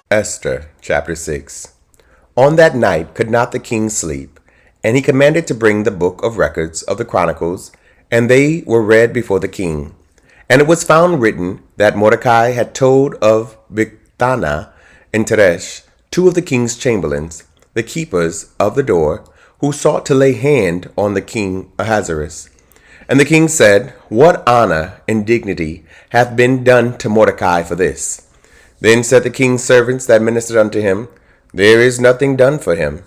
Esther chapter 6. On that night could not the king sleep, and he commanded to bring the book of records of the Chronicles, and they were read before the king. And it was found written that Mordecai had told of Bigthana and Teresh, two of the king's chamberlains, the keepers of the door, who sought to lay hand on the king Ahasuerus. And the king said, What honor and dignity hath been done to Mordecai for this? Then said the king's servants that ministered unto him, There is nothing done for him.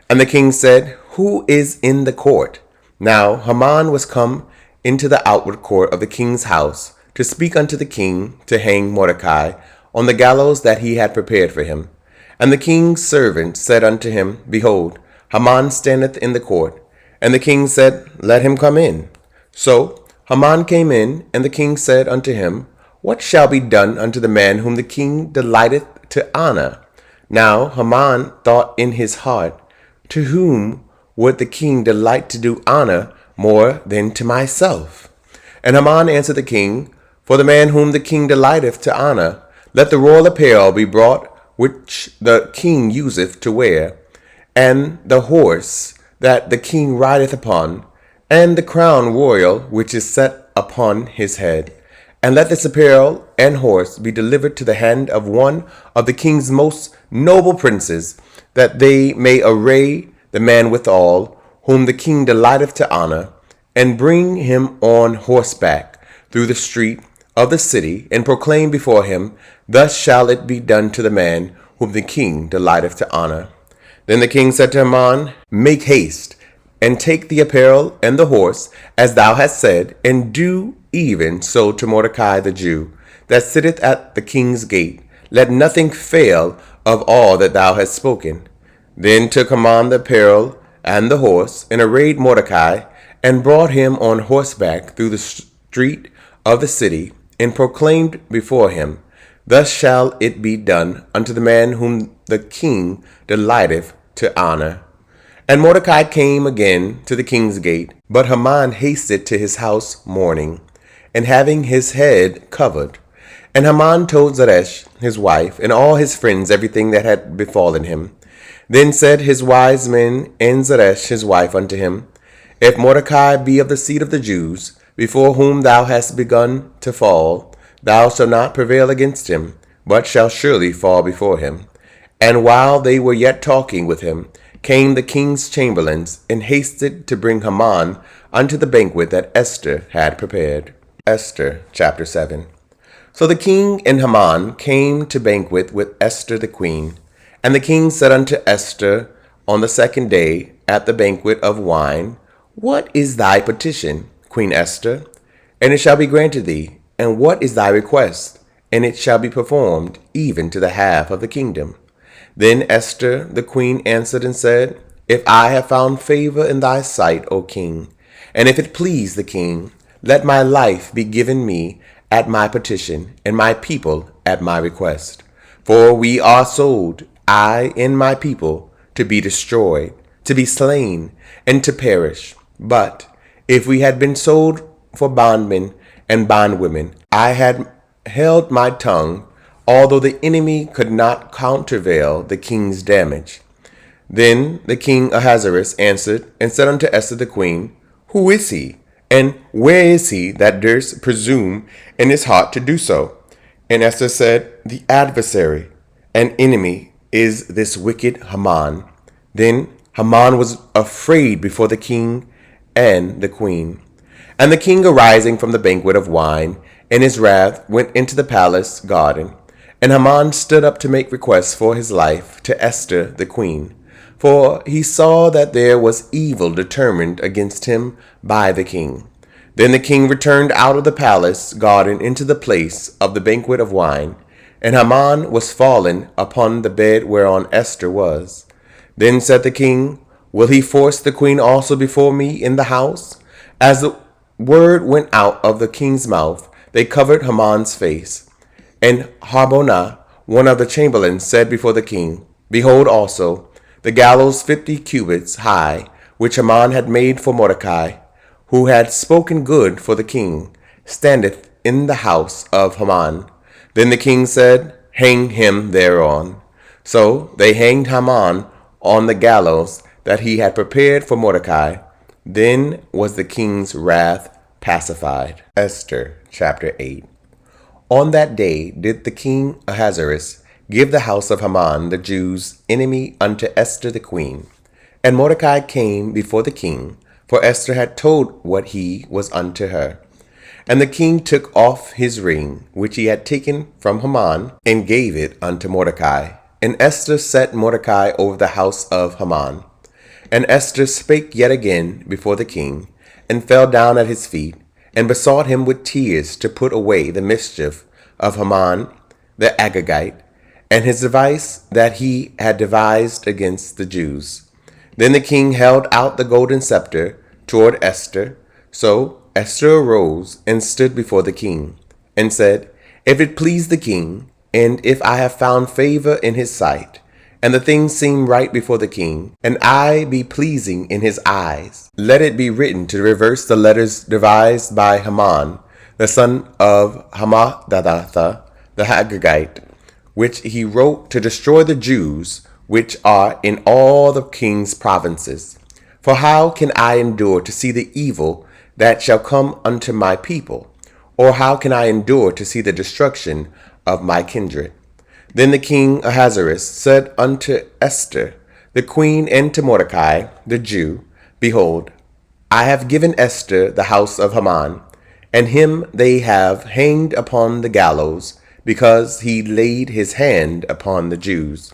And the king said, Who is in the court? Now Haman was come into the outward court of the king's house to speak unto the king to hang Mordecai on the gallows that he had prepared for him. And the king's servant said unto him, Behold, Haman standeth in the court. And the king said, Let him come in. So Haman came in, and the king said unto him, What shall be done unto the man whom the king delighteth to honor? Now Haman thought in his heart, To whom would the king delight to do honor more than to myself? And Haman answered the king, For the man whom the king delighteth to honor, let the royal apparel be brought which the king useth to wear, and the horse that the king rideth upon, and the crown royal which is set upon his head. And let this apparel and horse be delivered to the hand of one of the king's most noble princes, that they may array the man withal, whom the king delighteth to honor, and bring him on horseback through the street of the city, and proclaim before him, Thus shall it be done to the man whom the king delighteth to honor. Then the king said to Haman, Make haste, and take the apparel and the horse, as thou hast said, and do even so to Mordecai the Jew, that sitteth at the king's gate. Let nothing fail of all that thou hast spoken. Then took Haman the apparel and the horse, and arrayed Mordecai, and brought him on horseback through the street of the city, and proclaimed before him, Thus shall it be done unto the man whom the king delighteth to honor. And Mordecai came again to the king's gate, but Haman hasted to his house mourning, and having his head covered. And Haman told Zeresh his wife, and all his friends, everything that had befallen him. Then said his wise men and Zeresh his wife unto him, If Mordecai be of the seed of the Jews, before whom thou hast begun to fall, thou shalt not prevail against him, but shalt surely fall before him. And while they were yet talking with him, came the king's chamberlains, and hasted to bring Haman unto the banquet that Esther had prepared. Esther chapter 7. So the king and Haman came to banquet with Esther the queen. And the king said unto Esther on the second day at the banquet of wine, What is thy petition, Queen Esther? And it shall be granted thee. And what is thy request? And it shall be performed, even to the half of the kingdom. Then Esther the queen answered and said, If I have found favor in thy sight, O king, and if it please the king, let my life be given me at my petition, and my people at my request. For we are sold, I and my people, to be destroyed, to be slain, and to perish. But if we had been sold for bondmen and bondwomen, I had held my tongue, although the enemy could not countervail the king's damage. Then the king Ahasuerus answered and said unto Esther the queen, Who is he, and where is he that durst presume in his heart to do so? And Esther said, The adversary, an enemy, is this wicked Haman. Then Haman was afraid before the king and the queen. And the king, arising from the banquet of wine, in his wrath went into the palace garden. And Haman stood up to make request for his life to Esther the queen, for he saw that there was evil determined against him by the king. Then the king returned out of the palace garden into the place of the banquet of wine, and Haman was fallen upon the bed whereon Esther was. Then said the king, Will he force the queen also before me in the house? As the word went out of the king's mouth, they covered Haman's face. And Harbonah, one of the chamberlains, said before the king, Behold also, the gallows 50 cubits high, which Haman had made for Mordecai, who had spoken good for the king, standeth in the house of Haman. Then the king said, hang him thereon. So they hanged Haman on the gallows that he had prepared for Mordecai. Then was the king's wrath pacified. Esther chapter 8. On that day did the king Ahasuerus give the house of Haman the Jews' enemy unto Esther the queen. And Mordecai came before the king, for Esther had told what he was unto her. And the king took off his ring, which he had taken from Haman, and gave it unto Mordecai. And Esther set Mordecai over the house of Haman. And Esther spake yet again before the king, and fell down at his feet, and besought him with tears to put away the mischief of Haman the Agagite, and his device that he had devised against the Jews. Then the king held out the golden scepter toward Esther. So Esther arose and stood before the king, and said, If it please the king, and if I have found favor in his sight, and the thing seem right before the king, and I be pleasing in his eyes, let it be written to reverse the letters devised by Haman, the son of Hammedatha the Agagite, which he wrote to destroy the Jews which are in all the king's provinces. For how can I endure to see the evil that shall come unto my people? Or how can I endure to see the destruction of my kindred? Then the king Ahasuerus said unto Esther the queen, and to Mordecai the Jew, Behold, I have given Esther the house of Haman, and him they have hanged upon the gallows, because he laid his hand upon the Jews.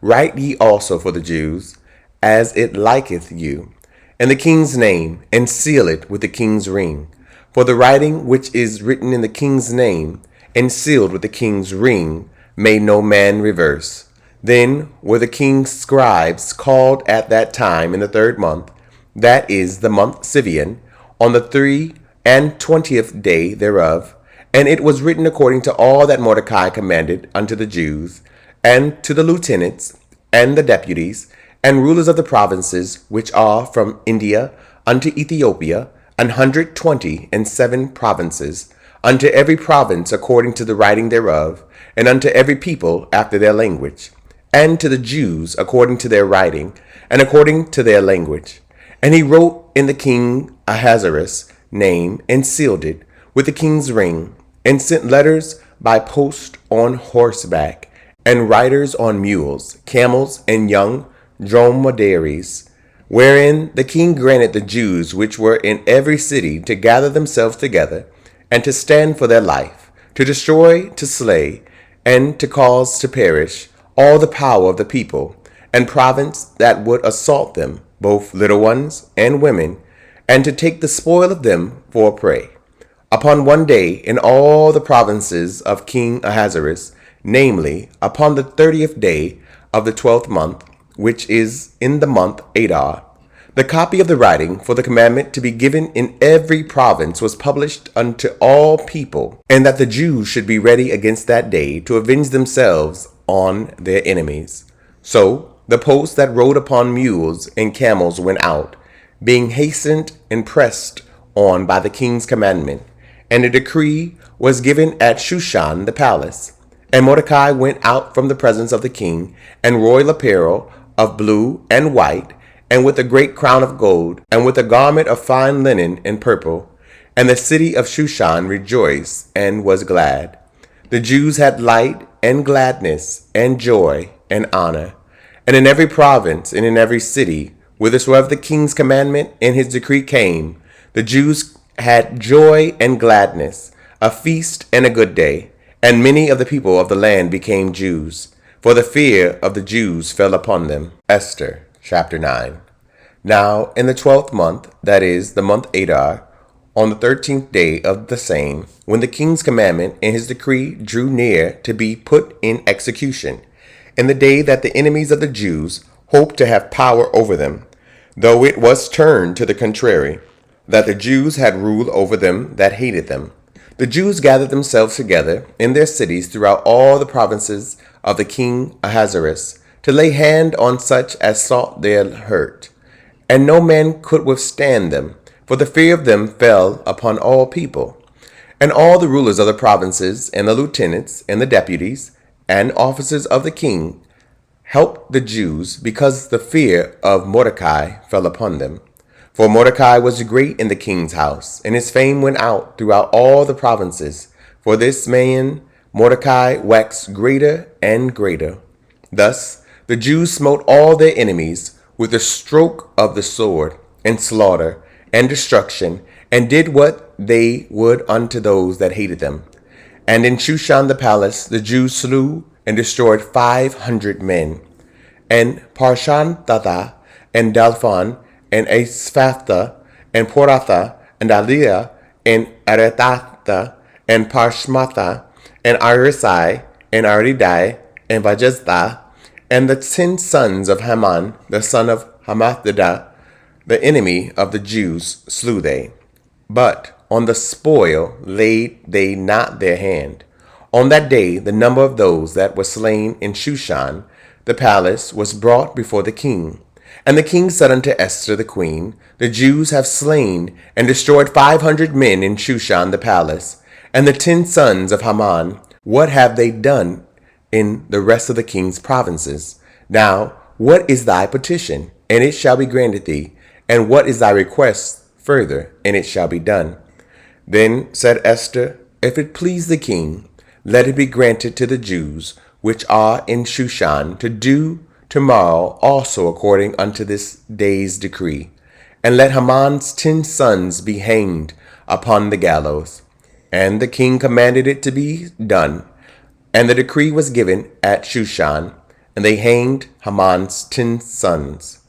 Write ye also for the Jews, as it liketh you, and the king's name, and seal it with the king's ring. For the writing which is written in the king's name, and sealed with the king's ring, may no man reverse. Then were the king's scribes called at that time in the 3rd month, that is the month Sivian, on the 23rd day thereof. And it was written according to all that Mordecai commanded unto the Jews, and to the lieutenants, and the deputies, and rulers of the provinces which are from India unto Ethiopia, 127 provinces, unto every province according to the writing thereof, and unto every people after their language, and to the Jews according to their writing, and according to their language. And he wrote in the king Ahasuerus' name, and sealed it with the king's ring, and sent letters by post on horseback, and riders on mules, camels, and young dromedaries, wherein the king granted the Jews which were in every city to gather themselves together, and to stand for their life, to destroy, to slay, and to cause to perish all the power of the people and province that would assault them, both little ones and women, and to take the spoil of them for a prey. Upon one day in all the provinces of King Ahasuerus, namely, upon the 30th day of the 12th month, which is in the month Adar, the copy of the writing for the commandment to be given in every province was published unto all people, and that the Jews should be ready against that day to avenge themselves on their enemies. So the post that rode upon mules and camels went out, being hastened and pressed on by the king's commandment. And a decree was given at Shushan the palace. And Mordecai went out from the presence of the king, and royal apparel of blue and white, and with a great crown of gold, and with a garment of fine linen and purple. And the city of Shushan rejoiced and was glad. The Jews had light and gladness and joy and honor. And in every province and in every city, whithersoever the king's commandment and his decree came, the Jews had joy and gladness, a feast and a good day. And many of the people of the land became Jews, for the fear of the Jews fell upon them. Esther chapter 9. Now in the 12th month, that is, the month Adar, on the 13th day of the same, when the king's commandment and his decree drew near to be put in execution, in the day that the enemies of the Jews hoped to have power over them, though it was turned to the contrary, that the Jews had rule over them that hated them. The Jews gathered themselves together in their cities throughout all the provinces of the king Ahasuerus, to lay hand on such as sought their hurt. And no man could withstand them, for the fear of them fell upon all people. And all the rulers of the provinces, and the lieutenants, and the deputies, and officers of the king helped the Jews because the fear of Mordecai fell upon them. For Mordecai was great in the king's house, and his fame went out throughout all the provinces. For this man Mordecai waxed greater and greater. Thus the Jews smote all their enemies with the stroke of the sword, and slaughter, and destruction, and did what they would unto those that hated them. And in Shushan the palace the Jews slew and destroyed 500 men. And Parshandatha, and Dalphon, and Asphatha, and Poratha, and Aliah, and Arethatha, and Parshmatha, and Arisai, and Aridai, and Vajeztha, and the 10 sons of Haman, the son of Hamathadah, the enemy of the Jews, slew they. But on the spoil laid they not their hand. On that day the number of those that were slain in Shushan the palace was brought before the king. And the king said unto Esther the queen, The Jews have slain and destroyed 500 men in Shushan the palace. And the 10 sons of Haman, what have they done in the rest of the king's provinces? Now, what is thy petition? And it shall be granted thee. And what is thy request further? And it shall be done. Then said Esther, If it please the king, let it be granted to the Jews which are in Shushan to do tomorrow also according unto this day's decree. And let Haman's 10 sons be hanged upon the gallows. And the king commanded it to be done. And the decree was given at Shushan, and they hanged Haman's 10 sons.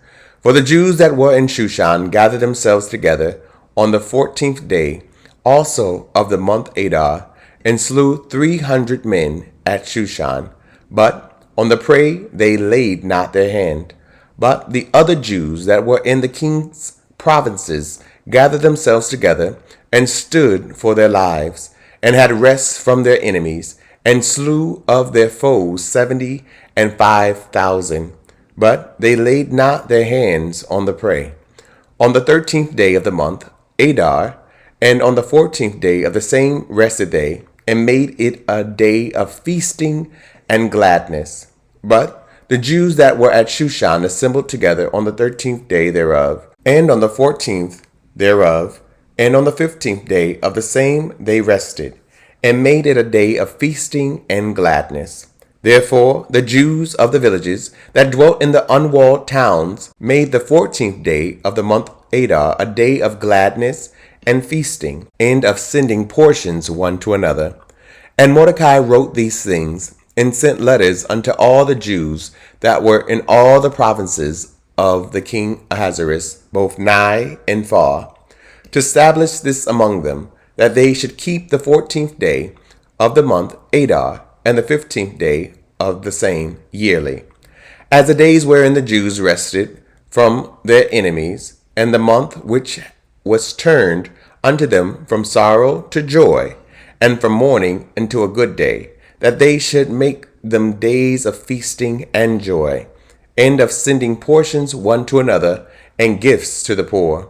For the Jews that were in Shushan gathered themselves together on the 14th day also of the month Adar, and slew 300 men at Shushan. But on the prey they laid not their hand. But the other Jews that were in the king's provinces gathered themselves together, and stood for their lives, and had rest from their enemies, and slew of their foes 75,000. But they laid not their hands on the prey. On the 13th day of the month Adar, and on the 14th day of the same rested they, and made it a day of feasting and gladness. But the Jews that were at Shushan assembled together on the 13th day thereof, and on the 14th thereof, and on the 15th day of the same they rested, and made it a day of feasting and gladness. Therefore the Jews of the villages that dwelt in the unwalled towns made the 14th day of the month Adar a day of gladness and feasting, and of sending portions one to another. And Mordecai wrote these things, and sent letters unto all the Jews that were in all the provinces of the king Ahasuerus, both nigh and far, to establish this among them, that they should keep the 14th day of the month Adar, and the 15th day of the same yearly, as the days wherein the Jews rested from their enemies, and the month which was turned unto them from sorrow to joy, and from mourning into a good day, that they should make them days of feasting and joy, and of sending portions one to another, and gifts to the poor.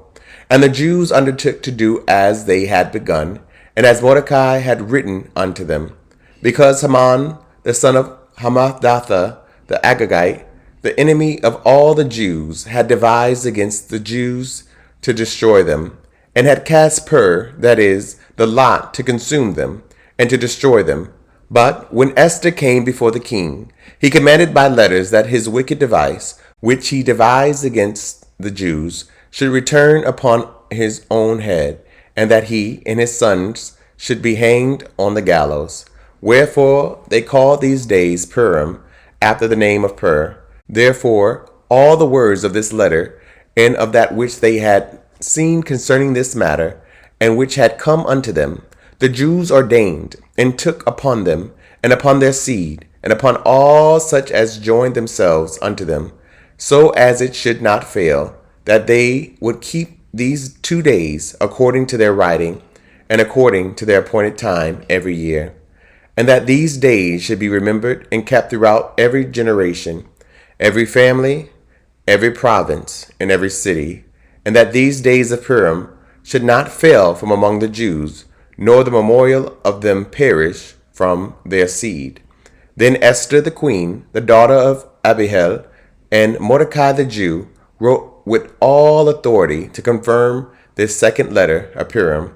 And the Jews undertook to do as they had begun, and as Mordecai had written unto them, because Haman, the son of Hamathatha, the Agagite, the enemy of all the Jews, had devised against the Jews to destroy them, and had cast pur, that is, the lot, to consume them, and to destroy them. But when Esther came before the king, he commanded by letters that his wicked device, which he devised against the Jews, should return upon his own head, and that he and his sons should be hanged on the gallows. Wherefore they call these days Purim, after the name of Pur. Therefore all the words of this letter, and of that which they had seen concerning this matter, and which had come unto them, the Jews ordained, and took upon them, and upon their seed, and upon all such as joined themselves unto them, so as it should not fail, that they would keep these 2 days according to their writing, and according to their appointed time every year, and that these days should be remembered and kept throughout every generation, every family, every province, and every city, and that these days of Purim should not fail from among the Jews, nor the memorial of them perish from their seed. Then Esther the queen, the daughter of Abihail, and Mordecai the Jew wrote with all authority to confirm this second letter of Purim.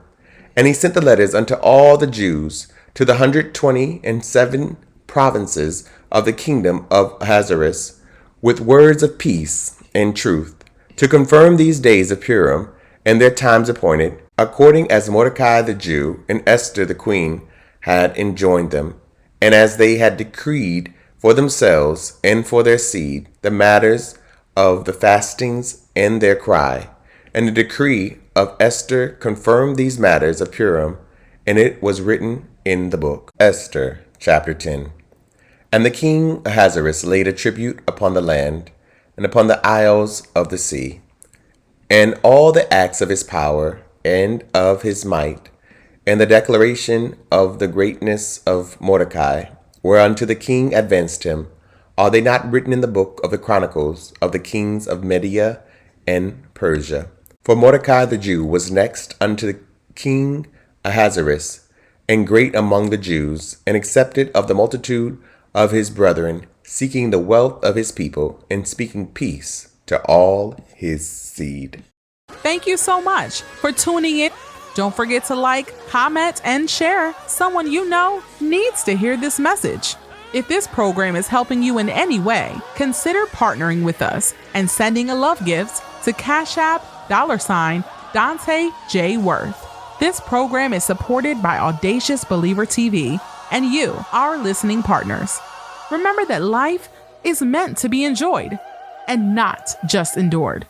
And he sent the letters unto all the Jews to the 127 provinces of the kingdom of Ahasuerus, with words of peace and truth, to confirm these days of Purim and their times appointed, according as Mordecai the Jew and Esther the queen had enjoined them, and as they had decreed for themselves and for their seed the matters of the fastings and their cry. And the decree of Esther confirmed these matters of Purim, and it was written in the book. Esther chapter 10. And the king Ahasuerus laid a tribute upon the land and upon the isles of the sea, and all the acts of his power and of his might, and the declaration of the greatness of Mordecai, whereunto the king advanced him, are they not written in the book of the chronicles of the kings of Media and Persia? For Mordecai the Jew was next unto King Ahasuerus, and great among the Jews, and accepted of the multitude of his brethren, seeking the wealth of his people, and speaking peace to all his seed. Thank you so much for tuning in. Don't forget to like, comment, and share. Someone you know needs to hear this message. If this program is helping you in any way, consider partnering with us and sending a love gift to Cash App $Dante J. Worth. This program is supported by Audacious Believer TV and you, our listening partners. Remember that life is meant to be enjoyed and not just endured.